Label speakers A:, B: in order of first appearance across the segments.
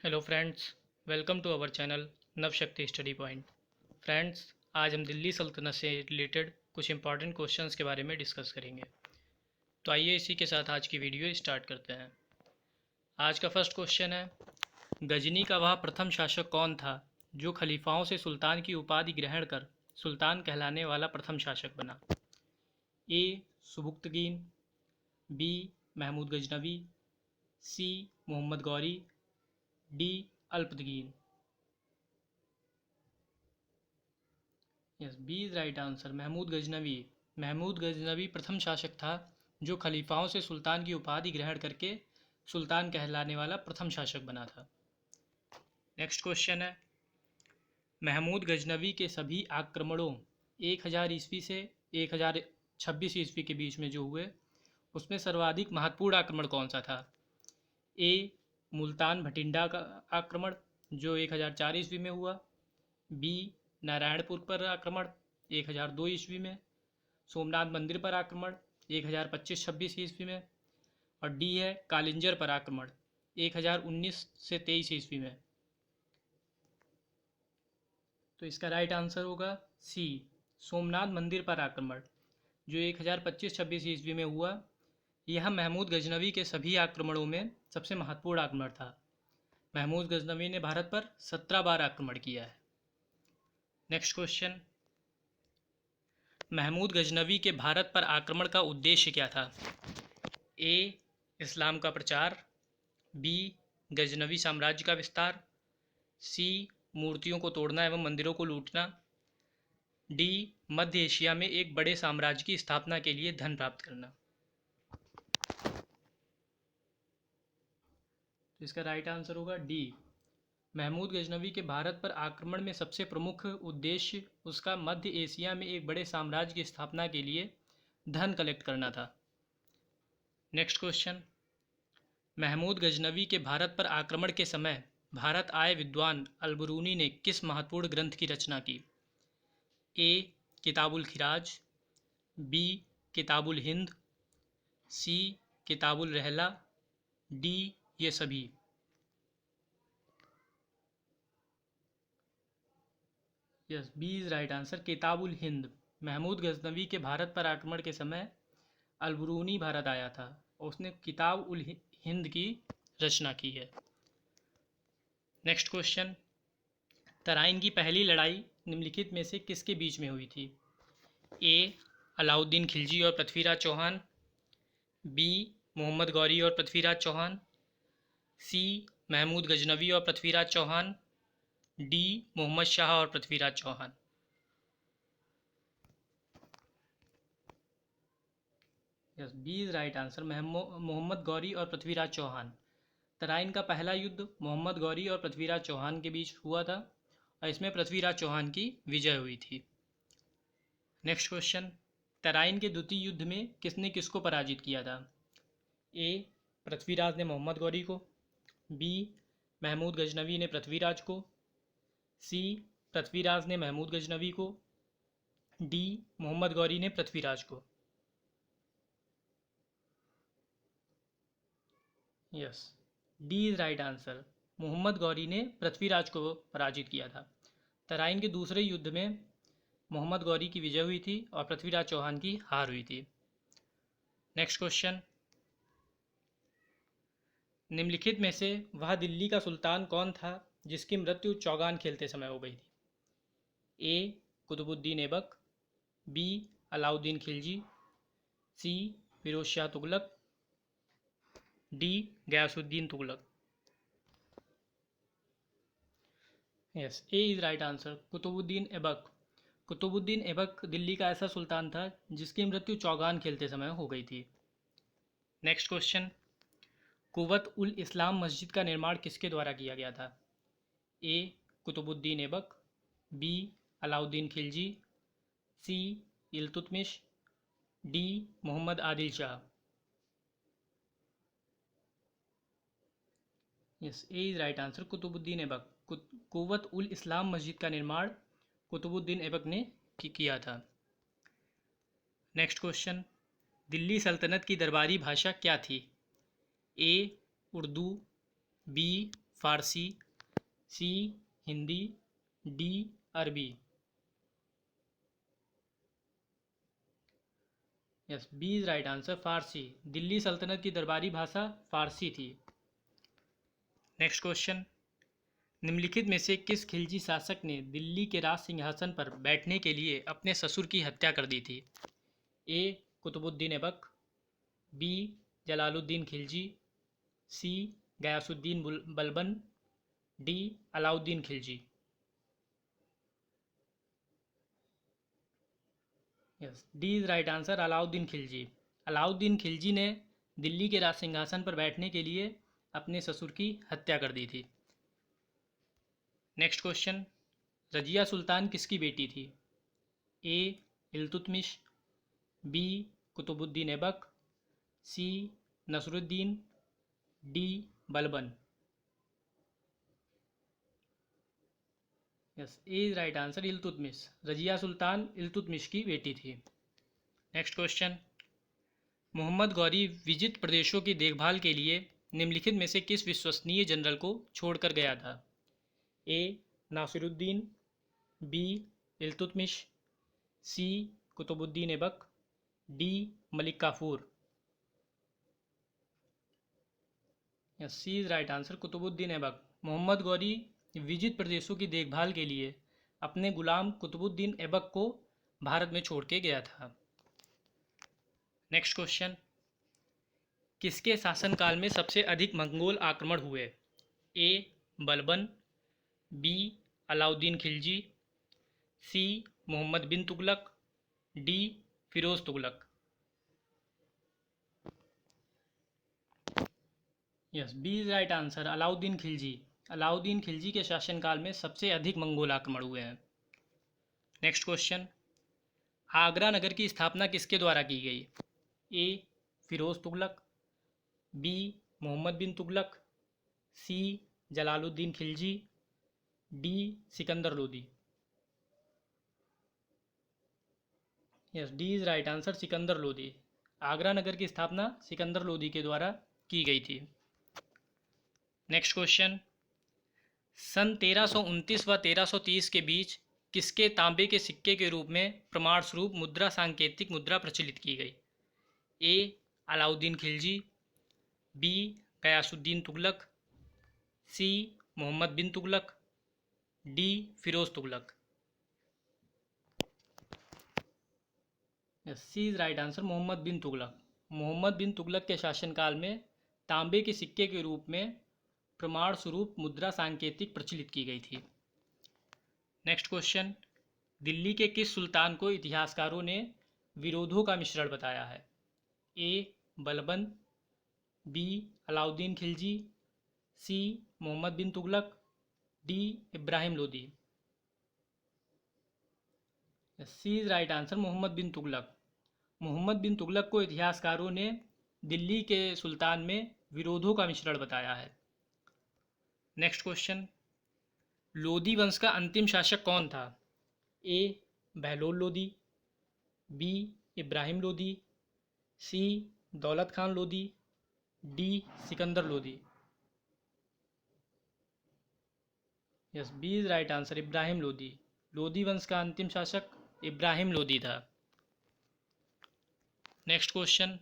A: Hello friends, welcome to our channel Navshakti study point. Friends, आज हम दिल्ली सल्तनत से रिलेटेड कुछ इंपॉर्टेंट क्वेश्चंस के बारे में डिस्कस करेंगे। तो आइए इसी के साथ आज की वीडियो स्टार्ट करते हैं। आज का फर्स्ट क्वेश्चन है, गजनी का वह प्रथम शासक कौन था जो खलीफाओं से सुल्तान की उपाधि ग्रहण कर सुल्तान कहलाने वाला प्रथम शासक बना? A Sabuktigin, B Mahmud Ghaznavi, C Muhammad Ghori, D Alptigin. Yes, B is right answer, Mahmud Ghaznavi. Mahmud Ghaznavi प्रथम शासक था जो खलीफाओं से सुल्तान की उपाधि ग्रहण करके सुल्तान कहलाने वाला प्रथम शासक बना था। नेक्स्ट क्वेश्चन है, महमूद गजनवी के सभी आक्रमणों 1000 ईस्वी से 1026 ईस्वी के बीच में जो हुए, उसमें सर्वाधिक महत्वपूर्ण आक्रमण कौन सा था? ए मुल्तान भटिंडा का आक्रमण जो 1004 ईस्वी में हुआ, बी नारायणपुर पर आक्रमण 1002 ईस्वी में, सोमनाथ मंदिर पर आक्रमण 1025-26 ईस्वी में, और डी है कालिंजर पर आक्रमण 1019 से 23 ईस्वी में। तो इसका राइट आंसर होगा सी, सोमनाथ मंदिर पर आक्रमण जो 1025-26 ईस्वी में हुआ। यह महमूद गजनवी के सभी आक्रमणों में सबसे महत्वपूर्ण आक्रमण था। महमूद गजनवी ने भारत पर 17 बार आक्रमण किया है। नेक्स्ट क्वेश्चन, महमूद गजनवी के भारत पर आक्रमण का उद्देश्य क्या था? ए इस्लाम का प्रचार, बी गजनवी साम्राज्य का विस्तार, सी मूर्तियों को तोड़ना एवं मंदिरों को लूटना, डी मध्य एशिया में एक बड़े साम्राज्य की स्थापना के लिए धन प्राप्त करना। तो इसका राइट आंसर होगा डी, महमूद गजनवी के भारत पर आक्रमण में सबसे प्रमुख उद्देश्य उसका मध्य एशिया में एक बड़े साम्राज्य की स्थापना के लिए धन कलेक्ट करना था। नेक्स्ट क्वेश्चन, महमूद गजनवी के भारत पर आक्रमण के समय भारत आए विद्वान अलबरूनी ने किस महत्वपूर्ण ग्रंथ की रचना की? ए किताबुल खिराज, बी किताबुल हिंद, सी किताबुल रहला, डी ये सभी। Yes, B is right answer, Kitabul Hind. Mahmud Ghaznavi के भारत पर आक्रमण के समय अलबरूनी भारत आया था और उसने किताब उल हिंद की रचना की है। नेक्स्ट क्वेश्चन, तराइन की पहली लड़ाई निम्नलिखित में से किसके बीच में हुई थी? ए अलाउद्दीन खिलजी और पृथ्वीराज चौहान, बी मोहम्मद गौरी और पृथ्वीराज चौहान, सी महमूद गजनवी और पृथ्वीराज चौहान, डी मोहम्मद शाह और Prithviraj Chauhan. Yes, B is right answer, Mohammad Ghori और पृथ्वीराज चौहान। तराइन का पहला युद्ध मोहम्मद गौरी और पृथ्वीराज चौहान के बीच हुआ था और इसमें पृथ्वीराज चौहान की विजय हुई थी। नेक्स्ट क्वेश्चन, तराइन के द्वितीय युद्ध में किसने किसको पराजित किया था? ए पृथ्वीराज ने मोहम्मद गौरी को, बी महमूद गजनवी ने पृथ्वीराज को, सी पृथ्वीराज ने महमूद गजनवी को, डी मोहम्मद गौरी ने पृथ्वीराज को। Yes, D is right answer, Mohammad Ghori ने पृथ्वीराज को पराजित किया था। तराइन के दूसरे युद्ध में मोहम्मद गौरी की विजय हुई थी और पृथ्वीराज चौहान की हार हुई थी। नेक्स्ट क्वेश्चन, निम्नलिखित में से वह दिल्ली का सुल्तान कौन था जिसकी मृत्यु चौगान खेलते समय हो गई थी? A Qutubuddin Aibak, B Alauddin Khilji, C Firoz Shah Tughlaq, D Ghiyasuddin Tughlaq. Yes, A is right answer, Qutubuddin Aibak. Qutubuddin Aibak Delhi का ऐसा सुल्तान था जिसकी मृत्यु चौगान खेलते समय हो गई थी। नेक्स्ट क्वेश्चन, कुवत उल इस्लाम मस्जिद का निर्माण किसके द्वारा किया गया था? A Qutubuddin Aibak, B Alauddin Khilji, C Iltutmish, D Muhammad Adil Shah. Yes, A is right answer, Qutubuddin Aibak. Quwwat ul इस्लाम मस्जिद का निर्माण कुतुबुद्दीन ऐबक ने किया था। नेक्स्ट क्वेश्चन, दिल्ली सल्तनत की दरबारी भाषा क्या थी? A Urdu, B Farsi, C Hindi, D Arabi. Yes, B is right answer, Farsi. Delhi सल्तनत की दरबारी भाषा फारसी थी। नेक्स्ट क्वेश्चन, निम्नलिखित में से किस खिलजी शासक ने दिल्ली के राज सिंहासन पर बैठने के लिए अपने ससुर की हत्या कर दी थी? A Qutubuddin Aibak, B Jalaluddin Khilji, C Ghiyasuddin Balban, D Alauddin Khilji. Yes, D is right answer, Alauddin Khilji. Alauddin Khilji ने दिल्ली के राज सिंहासन पर बैठने के लिए अपने ससुर की हत्या कर दी थी। नेक्स्ट क्वेश्चन, रजिया सुल्तान किसकी बेटी थी? A Iltutmish, B Qutubuddin Aibak, C Nasiruddin, D Balban. Yes, A is right answer, Iltutmish. Razia Sultan Iltutmish की बेटी थी। नेक्स्ट क्वेश्चन, मोहम्मद गौरी विजित प्रदेशों की देखभाल के लिए निम्नलिखित में से किस विश्वसनीय जनरल को छोड़कर गया था? A Nasiruddin, B Iltutmish, C Qutubuddin Aibak, D Malik Kafur. Yes, C is right answer, Qutubuddin Aibak. Muhammad Ghori विजित प्रदेशों की देखभाल के लिए अपने गुलाम कुतुबुद्दीन ऐबक को भारत में छोड़ के गया था। नेक्स्ट क्वेश्चन, किसके शासनकाल में सबसे अधिक मंगोल आक्रमण हुए? A Balban, B Alauddin Khilji, C Mohammad bin Tughlaq, D Firoz Tughlaq. Yes, B is right answer, Alauddin Khilji. Alauddin Khilji के शासनकाल में सबसे अधिक मंगोल आक्रमण हुए हैं। नेक्स्ट क्वेश्चन, आगरा नगर की स्थापना किसके द्वारा की गई? A Firoz Tughlaq, B Mohammad bin Tughlaq, C Jalaluddin Khilji, D Sikandar Lodi. Yes, D is right answer, Sikandar Lodi. Agra नगर की स्थापना सिकंदर लोदी के द्वारा की गई थी। नेक्स्ट क्वेश्चन, सन 1329 व 1330 के बीच किसके तांबे के सिक्के के रूप में प्रमाण स्वरूप मुद्रा सांकेतिक मुद्रा प्रचलित की गई? A Alauddin Khilji, B Ghiyasuddin Tughlaq, C Mohammad bin Tughlaq, D Firoz Tughlaq. C is right answer, Muhammad bin Tughlaq. Muhammad bin Tughlaq के शासनकाल में तांबे के सिक्के के रूप में प्रमाण स्वरूप मुद्रा सांकेतिक प्रचलित की गई थी। नेक्स्ट क्वेश्चन, दिल्ली के किस सुल्तान को इतिहासकारों ने विरोधों का मिश्रण बताया है? A Balban, B Alauddin Khilji, C Mohammad bin Tughlaq, D Ibrahim Lodi. C is right answer, Muhammad bin Tughlaq. Muhammad bin Tughlaq को इतिहासकारों ने दिल्ली के सुल्तान में विरोधों का मिश्रण बताया है। नेक्स्ट क्वेश्चन, लोदी वंश का अंतिम शासक कौन था? A Bahlol Lodi, B Ibrahim Lodi, C Daulat Khan Lodi, D Sikandar Lodi. Yes, B is right answer, Ibrahim Lodi. Lodi वंश का अंतिम शासक इब्राहिम लोदी था। नेक्स्ट क्वेश्चन,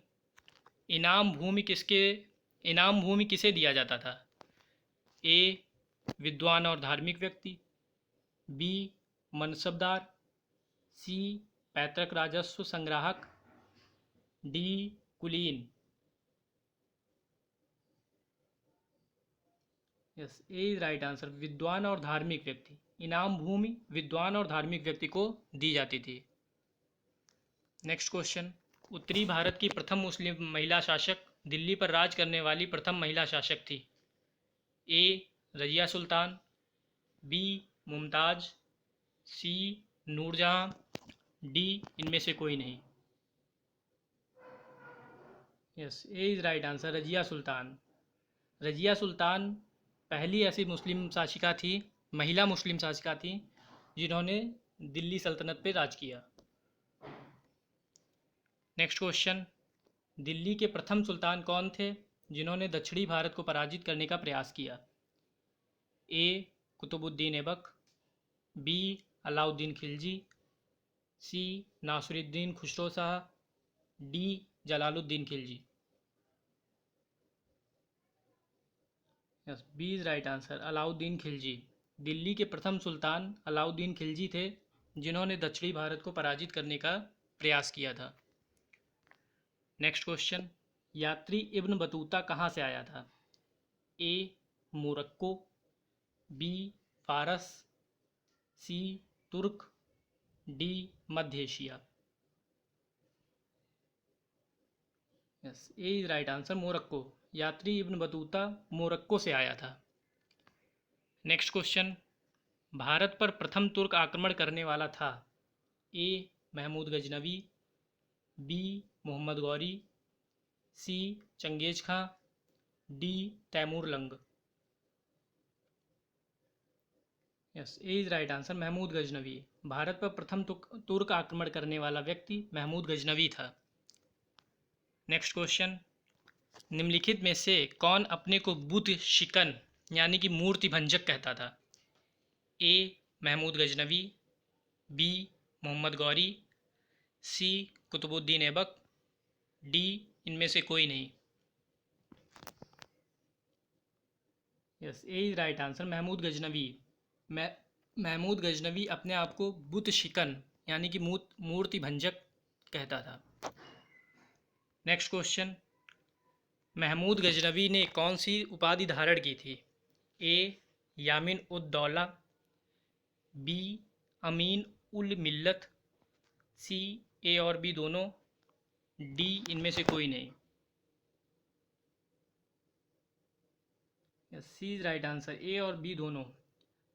A: इनाम भूमि किसे दिया जाता था? ए विद्वान और धार्मिक व्यक्ति, बी मनसबदार, सी पैतृक राजस्व संग्राहक, डी कुलीन। Yes, A is right answer, विद्वान और धार्मिक व्यक्ति। इनाम भूमि विद्वान और धार्मिक व्यक्ति को दी जाती थी। नेक्स्ट क्वेश्चन, उत्तरी भारत की प्रथम मुस्लिम महिला शासक, दिल्ली पर राज करने वाली प्रथम महिला शासक थी? A Razia Sultan, B Mumtaz, C Nurjahan, D इनमें से कोई नहीं। Yes, A is right answer, Razia Sultan. Razia Sultan पहली ऐसी मुस्लिम शासिका थी, महिला मुस्लिम शासिका थी, जिन्होंने दिल्ली सल्तनत पर राज किया। नेक्स्ट क्वेश्चन, दिल्ली के प्रथम सुल्तान कौन थे जिन्होंने दक्षिणी भारत को पराजित करने का प्रयास किया? A Qutubuddin Aibak, B Alauddin Khilji, C Nasiruddin Khusro Shah, D Jalaluddin Khilji. Yes, B is right answer, Alauddin Khilji. Delhi के प्रथम सुल्तान अलाउद्दीन खिलजी थे, जिन्होंने दक्षिणी भारत को पराजित करने का प्रयास किया था। नेक्स्ट क्वेश्चन, यात्री इब्न बतूता कहाँ से आया था? ए मोरक्को, बी फारस, सी तुर्क, D Madhya Asia. Yes, A is right answer, Morocco. यात्री इब्न बतूता मोरक्को से आया था। नेक्स्ट क्वेश्चन, भारत पर प्रथम तुर्क आक्रमण करने वाला था? A Mahmud Ghaznavi, B Mohammad Ghori, C Changez Khan, D Taimur Lang. Yes, A is right answer, Mahmud Ghaznavi. Bharat पर प्रथम तुर्क आक्रमण करने वाला व्यक्ति महमूद गजनवी था। नेक्स्ट क्वेश्चन, निम्नलिखित में से कौन अपने को बुत शिकन यानी कि मूर्ति भंजक कहता था? A Mahmud Ghaznavi, B Mohammad Ghori, C Qutubuddin Aibak, D इनमें से कोई नहीं। Yes, A is right answer, Mahmud Ghaznavi. Mahmud Ghaznavi अपने आप को बुत शिकन यानी कि मूर्ति भंजक कहता था। नेक्स्ट क्वेश्चन, महमूद गजनवी ने कौन सी उपाधि धारण की थी? ए यामिन उद दौला, बी अमीन उल मिल्लत, सी ए और बी दोनों, डी इनमें से कोई नहीं। सी इज राइट आंसर, ए और बी दोनों।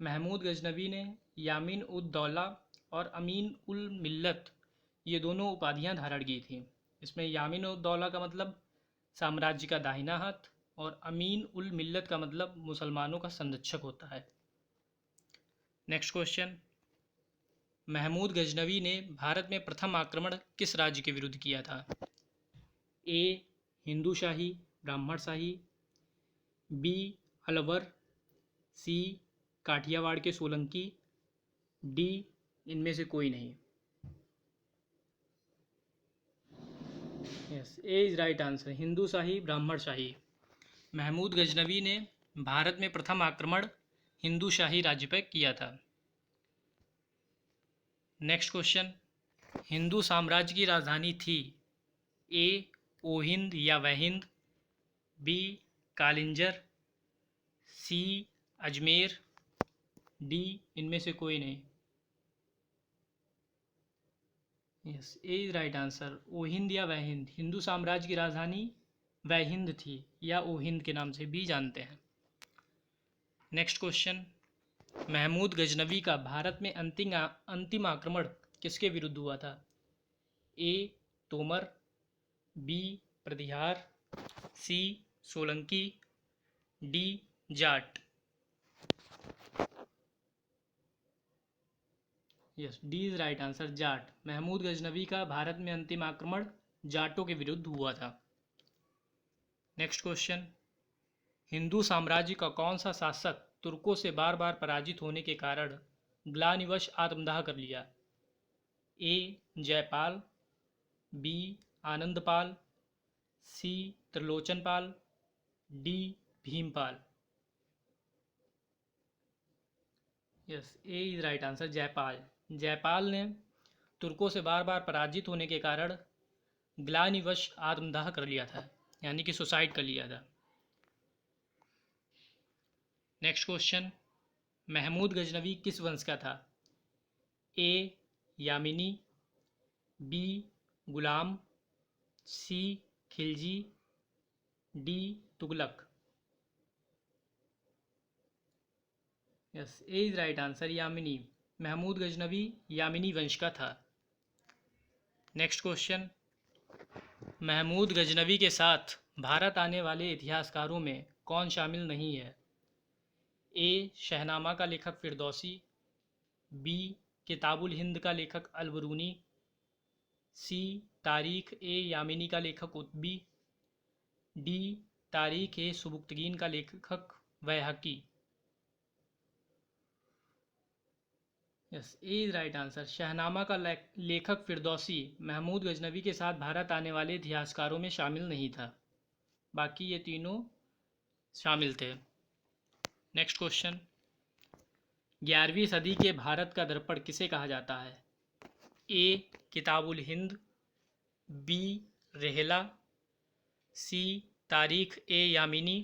A: महमूद गजनवी ने यामिन उद दौला और अमीन उल मिल्लत ये दोनों उपाधियां धारण की थी। इसमें यामिन उद दौला का मतलब साम्राज्य का दाहिना हाथ और अमीन उल मिल्लत का मतलब मुसलमानों का संरक्षक होता है। नेक्स्ट क्वेश्चन, महमूद गजनवी ने भारत में प्रथम आक्रमण किस राज्य के विरुद्ध किया था? ए हिंदू शाही ब्राह्मण शाही, बी अलवर, सी काठियावाड़ के सोलंकी, डी इनमें से कोई नहीं। Yes, A is right answer, Hindu Shahi Brahman Shahi. Mahmood Ghaznavi ने भारत में प्रथम आक्रमण हिंदू शाही राज्य पर किया था। नेक्स्ट क्वेश्चन, हिंदू साम्राज्य की राजधानी थी? ए ओहिंद या Waihind, B Kalinjar, C Ajmer, D इनमें से कोई नहीं। Yes, A is right answer, Ohind या वहिंद। हिंदू साम्राज्य की राजधानी वहिंद थी या ओहिंद के नाम से भी जानते हैं। नेक्स्ट क्वेश्चन, महमूद गजनवी का भारत में अंतिम आक्रमण किसके विरुद्ध हुआ था? A Tomar, B Pratihar, C Solanki, D Jat. Yes, D is right answer, Jat. Mahmud Ghaznavi का भारत में अंतिम आक्रमण जाटों के विरुद्ध हुआ था। नेक्स्ट क्वेश्चन, हिंदू साम्राज्य का कौन सा शासक तुर्कों से बार बार पराजित होने के कारण ग्लानिवश आत्मदाह कर लिया? A Jaipal, B Anandpal, C Trilochanpal, D Bhimpal. Yes, A is right answer, Jaipal. Jaipal ने तुर्कों से बार बार पराजित होने के कारण ग्लानिवश आत्मदाह कर लिया था यानी कि सुसाइड कर लिया था। नेक्स्ट क्वेश्चन, महमूद गजनवी किस वंश का था? A Yamini, B Ghulam, C Khilji, D Tughlaq. Yes, A is right answer, Yamini. Mahmud Ghaznavi Yamini वंश का था। नेक्स्ट क्वेश्चन, महमूद गजनवी के साथ भारत आने वाले इतिहासकारों में कौन शामिल नहीं है? ए शहनामा का लेखक फिरदौसी, बी किताबुल हिंद का लेखक अलबरूनी, सी तारीख ए यामिनी का लेखक उत्बी, डी तारीख ए सुबुक्तगीन का लेखक Baihaqi. Yes, A is right answer. Shahnama का लेखक फिरदौसी महमूद गजनवी के साथ भारत आने वाले इतिहासकारों में शामिल नहीं था, बाकी ये तीनों शामिल थे। नेक्स्ट क्वेश्चन, 11वीं सदी के भारत का दर्पण किसे कहा जाता है? A Kitabul Hind, B Rihla, C Tarikh i Yamini,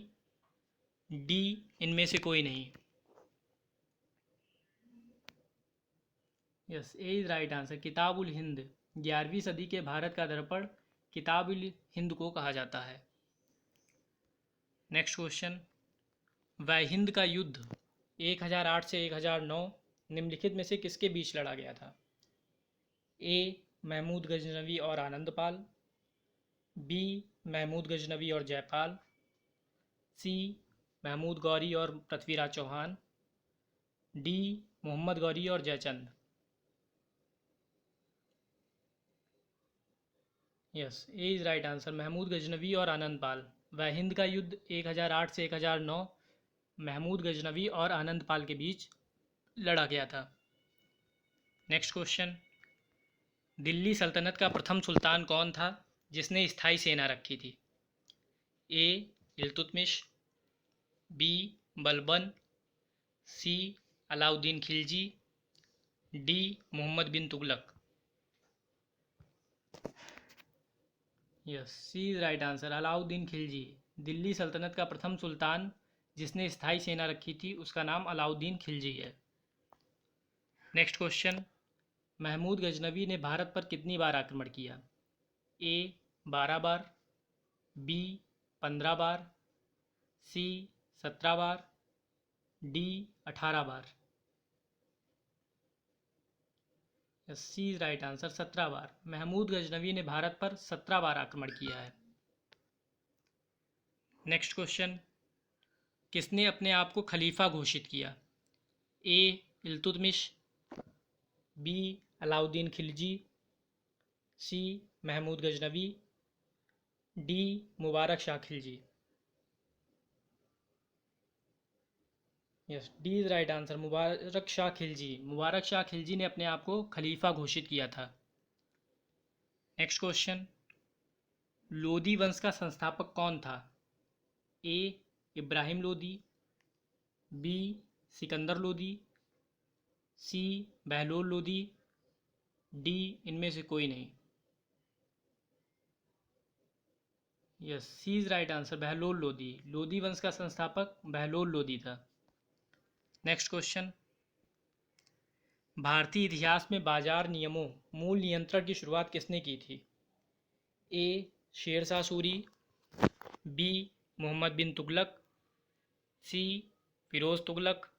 A: D इनमें से कोई नहीं। Yes, A is right answer. Kitabul Hind, 11वीं सदी के भारत का दर्पण किताबुल हिंद को कहा जाता है। नेक्स्ट क्वेश्चन, वाहिंद का युद्ध 1008 से 1009 निम्नलिखित में से किसके बीच लड़ा गया था? ए महमूद गजनवी और आनंदपाल, बी महमूद गजनवी और जयपाल, सी महमूद गौरी और पृथ्वीराज चौहान, डी मोहम्मद गौरी और Jaichand. Yes, A is right answer. Mahmud Ghaznavi और आनंदपाल। वाहिंद का युद्ध 1008 से 1009 महमूद गजनवी और आनंदपाल के बीच लड़ा गया था। नेक्स्ट क्वेश्चन, दिल्ली सल्तनत का प्रथम सुल्तान कौन था जिसने स्थायी सेना रखी थी? A Iltutmish, B Balban, C Alauddin Khilji, D Muhammad bin Tughlaq. Yes, C is right answer. Alauddin Khilji. Delhi सल्तनत का प्रथम सुल्तान जिसने स्थायी सेना रखी थी उसका नाम अलाउद्दीन खिलजी है। नेक्स्ट क्वेश्चन, महमूद गजनवी ने भारत पर कितनी बार आक्रमण किया? ए 12 बार, बी 15 बार, सी 17 बार, डी 18 बार। Yes, C is right answer, 17 बार। महमूद गजनवी ने भारत पर 17 बार आक्रमण किया है। नेक्स्ट क्वेश्चन, किसने अपने आप को खलीफा घोषित किया? A Iltutmish, B Alauddin Khilji, C Mahmud Ghaznavi, D Mubarak Shah Khilji. Yes, D is right answer. Mubarak Shah Khilji. Mubarak Shah Khilji ने अपने आप को खलीफा घोषित किया था। नेक्स्ट क्वेश्चन, लोदी वंश का संस्थापक कौन था? A Ibrahim Lodi, B Sikandar Lodi, C Bahlol Lodi, D इनमें से कोई नहीं। Yes, C is right answer. Bahlol Lodi. Lodi वंश का संस्थापक बहलोल लोदी था। नेक्स्ट क्वेश्चन, भारतीय इतिहास में बाजार नियमों मूल नियंत्रण की शुरुआत किसने की थी? A Sher Shah Suri, B Mohammad bin Tughlaq, C Firoz Tughlaq,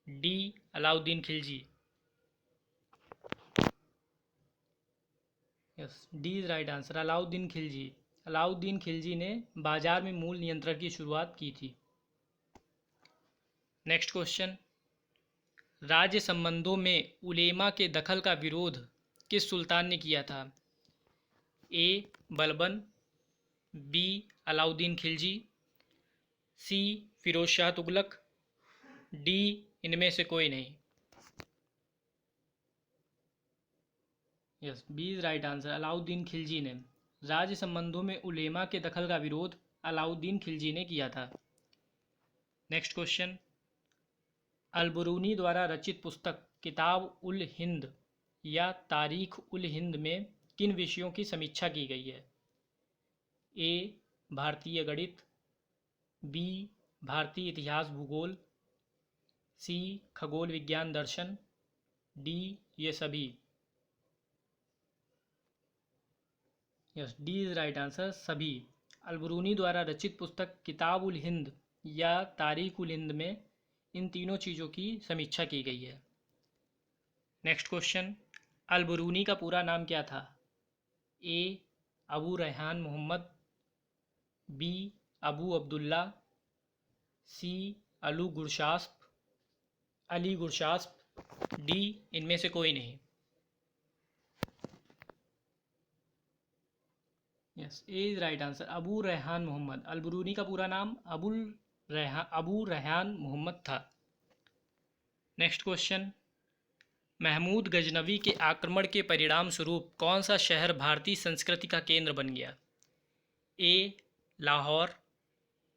A: D Alauddin Khilji. Yes, D is right answer. Alauddin Khilji. Alauddin Khilji ने बाजार में मूल नियंत्रण की शुरुआत की थी। नेक्स्ट क्वेश्चन, राज्य संबंधों में उलेमा के दखल का विरोध किस सुल्तान ने किया था? A Balban, B Alauddin Khilji, C Firoz Shah Tughlaq, D इनमें से कोई नहीं। Yes, B is right answer. Alauddin Khilji ने। राज्य संबंधों में उलेमा के दखल का विरोध अलाउद्दीन खिलजी ने किया था। नेक्स्ट क्वेश्चन, अलबरूनी द्वारा रचित पुस्तक किताब उल हिंद या तारीख उल हिंद में किन विषयों की समीक्षा की गई है? ए भारतीय गणित, बी भारतीय इतिहास भूगोल, सी खगोल विज्ञान दर्शन, डी ये सभी। Yes, D is right answer, सभी। अलबरूनी द्वारा रचित पुस्तक किताब उल हिंद या तारीख उल हिंद में इन तीनों चीज़ों की समीक्षा की गई है। नेक्स्ट क्वेश्चन, अलबरूनी का पूरा नाम क्या था? A Abu Rehan Mohammad, B Abu Abdullah, C Ali Gurshasp, D इनमें से कोई नहीं। Yes, A is right answer. Abu Rehan Mohammad. Alberuni का पूरा नाम अबू रेहान मोहम्मद था। नेक्स्ट क्वेश्चन, महमूद गजनवी के आक्रमण के परिणाम स्वरूप कौन सा शहर भारतीय संस्कृति का केंद्र बन गया? A Lahore,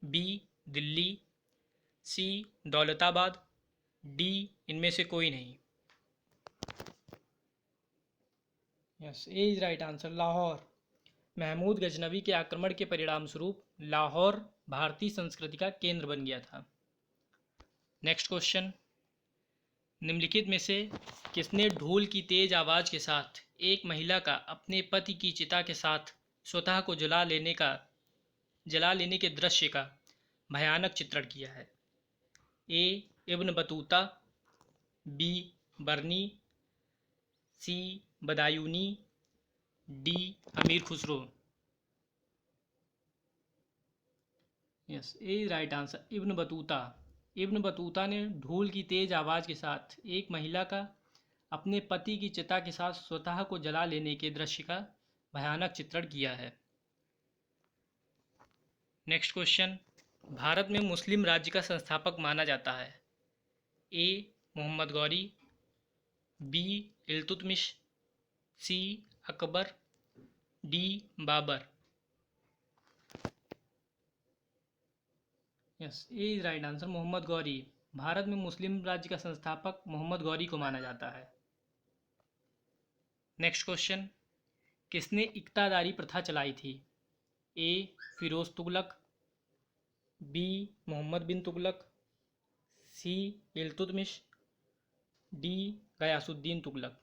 A: B Delhi, C Daulatabad, D इनमें से कोई नहीं। Yes, A is right answer, Lahore. Mahmud Ghaznavi के आक्रमण के परिणाम स्वरूप लाहौर भारतीय संस्कृति का केंद्र बन गया था। नेक्स्ट क्वेश्चन, निम्नलिखित में से किसने ढोल की तेज आवाज के साथ एक महिला का अपने पति की चिता के साथ स्वतः को जला लेने के दृश्य का भयानक चित्रण किया है? A Ibn Battuta, B Barani, C Badayuni, D Amir Khusro. Yes, A right answer, Ibn Battuta. Ibn Battuta ने ढोल की तेज आवाज़ के साथ एक महिला का अपने पति की चिता के साथ स्वतः को जला लेने के दृश्य का भयानक चित्रण किया है। नेक्स्ट क्वेश्चन, भारत में मुस्लिम राज्य का संस्थापक माना जाता है? A Mohammad Ghori, B Iltutmish, C Akbar, D Babur. Yes, A is right answer, Mohammad Ghori. Bharat में मुस्लिम राज्य का संस्थापक मोहम्मद गौरी को माना जाता है। नेक्स्ट क्वेश्चन, किसने इक्तादारी प्रथा चलाई थी? A Firoz Tughlaq, B Mohammad bin Tughlaq, C Iltutmish, D Ghiyasuddin Tughlaq.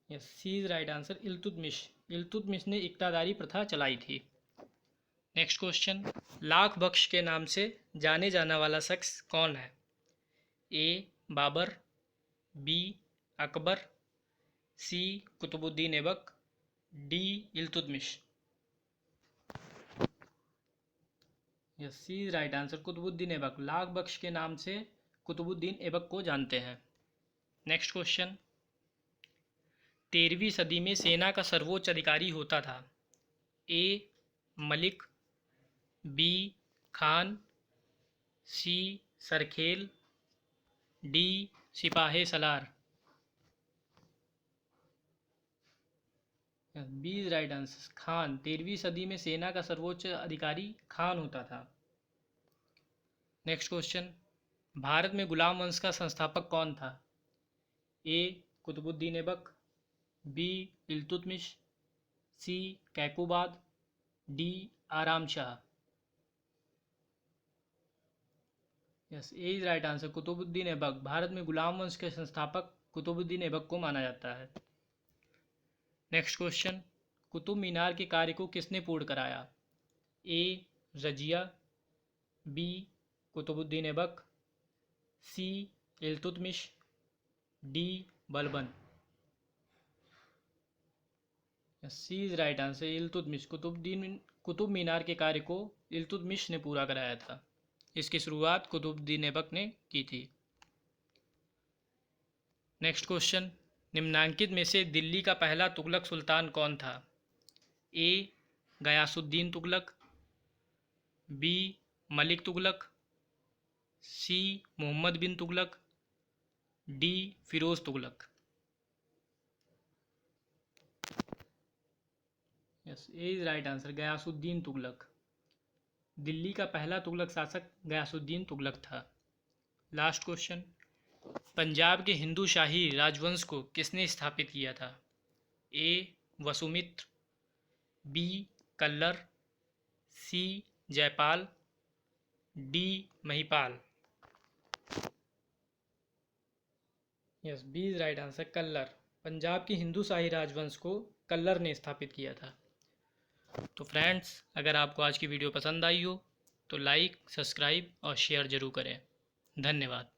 A: Yes, C is right answer, Iltutmish. Iltutmish ने इक्तादारी प्रथा चलाई थी। नेक्स्ट क्वेश्चन, लाख बख्श के नाम से जाने जाने वाला शख्स कौन है? A Babur, B Akbar, C Qutubuddin Aibak, D Iltutmish. Yes, C is right answer, Qutubuddin Aibak. Lakh Bakhsh के नाम से कुतुबुद्दीन ऐबक को जानते हैं। नेक्स्ट क्वेश्चन, 13वीं सदी में सेना का सर्वोच्च अधिकारी होता था? ए मलिक, बी खान, सी सरखेल, डी सिपाही सलार। बी इज राइट आंसर, खान। 13वीं सदी में सेना का सर्वोच्च अधिकारी खान होता था। नेक्स्ट क्वेश्चन, भारत में गुलाम वंश का संस्थापक कौन था? A Qutubuddin Aibak, B Iltutmish, C Kaiqubad, D Aram Shah. Yes, A is right answer, Qutubuddin Aibak. Bharat में गुलाम वंश के संस्थापक कुतुबुद्दीन ऐबक को माना जाता है। नेक्स्ट क्वेश्चन, कुतुब मीनार के कार्य को किसने पूर्ण कराया? A Razia, B Qutubuddin Aibak, C Iltutmish, D Balban. C is right answer, Iltutmish. Qutub Minar के कार्य को इल्तुतमिश ने पूरा कराया था। इसकी शुरुआत कुतुबुद्दीन ऐबक ने की थी। नेक्स्ट क्वेश्चन, निम्नांकित में से दिल्ली का पहला तुगलक सुल्तान कौन था? A Ghiyasuddin Tughlaq, B Malik Tughlaq, C Mohammad bin Tughlaq, D Firoz Tughlaq. Yes, A is right answer, Ghiyasuddin Tughlaq. Delhi का पहला तुगलक शासक गयासुद्दीन तुगलक था। लास्ट क्वेश्चन, पंजाब के हिंदू शाही राजवंश को किसने स्थापित किया था? A Vasumitra, B Kallar, C Jayapala, D Mahipala. Yes, B is right answer, Kallar. Punjab के हिंदू शाही राजवंश को कल्लर ने स्थापित किया था। तो फ्रेंड्स, अगर आपको आज की वीडियो पसंद आई हो तो लाइक, सब्सक्राइब और शेयर ज़रूर करें। धन्यवाद।